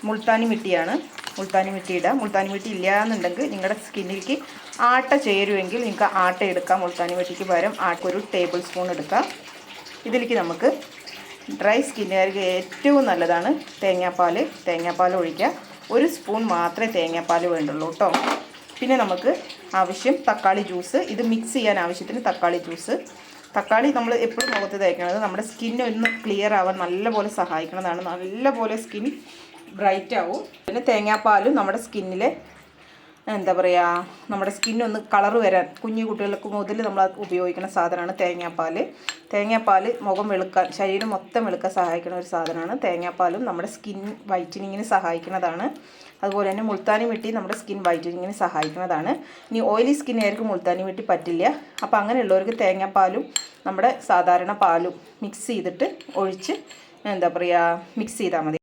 മുൾത്താനി മിട്ടിയാണ്. മുൾത്താനി മിട്ടി ഇടുക. മുൾത്താനി മിട്ടി ഇല്ല എന്നുണ്ടെങ്കിൽ നിങ്ങളുടെ സ്കിന്നിലേക്ക് ആട്ട ചേരുമെങ്കിൽ നിങ്ങൾക്ക് ആട്ട എടുക്കാം. മുൾത്താനി മിട്ടിക്ക് പകരം ഒരു ടേബിൾ സ്പൂൺ എടുക്കാം. ഇതിലേക്ക് നമുക്ക് ഡ്രൈ സ്കിന്നുകാർക്ക് ഏറ്റവും നല്ലതാണ് തേങ്ങാപ്പാൽ ഒഴിക്കുക. 1 സ്പൂൺ മാത്രമേ തേങ്ങാപ്പാൽ വേണ്ടുള്ളൂ കേട്ടോ. പിന്നെ നമുക്ക് ആവശ്യം തക്കാളി ജ്യൂസ്. ഇത് മിക്സ് ചെയ്യാൻ ആവശ്യത്തിന് തക്കാളി ജ്യൂസ്. തക്കാളി നമ്മൾ എപ്പോഴും മുഖത്ത് തേക്കുന്നത് നമ്മുടെ സ്കിന്നൊന്ന് ക്ലിയർ ആവാൻ നല്ലപോലെ സഹായിക്കുന്നതാണ്. നല്ലപോലെ സ്കിൻ ബ്രൈറ്റ് ആവും. പിന്നെ തേങ്ങാപ്പാലും നമ്മുടെ സ്കിന്നിലെ എന്താ പറയുക, നമ്മുടെ സ്കിന്നൊന്ന് കളറ് വരാൻ കുഞ്ഞു കുട്ടികൾക്ക് മുതൽ നമ്മൾ ഉപയോഗിക്കുന്ന സാധനമാണ് തേങ്ങാപ്പാൽ മുഖം വെളുക്കാൻ, ശരീരം മൊത്തം വെളുക്കാൻ സഹായിക്കുന്ന ഒരു സാധനമാണ്. തേങ്ങാപ്പാലും നമ്മുടെ സ്കിൻ വൈറ്റനിങ്ങിന് സഹായിക്കുന്നതാണ്. അതുപോലെ തന്നെ മുൾത്താനി മിട്ടി നമ്മുടെ സ്കിൻ വൈറ്റനിങ്ങിന് സഹായിക്കുന്നതാണ്. ഇനി ഓയിലി സ്കിന്നുകാർക്ക് മുൾത്താനി മിട്ടി പറ്റില്ല. അപ്പോൾ അങ്ങനെയുള്ളവർക്ക് തേങ്ങാപ്പാലും നമ്മുടെ സാധാരണ പാലും മിക്സ് ചെയ്തിട്ട് ഒഴിച്ച് എന്താ പറയുക മിക്സ് ചെയ്താൽ മതി.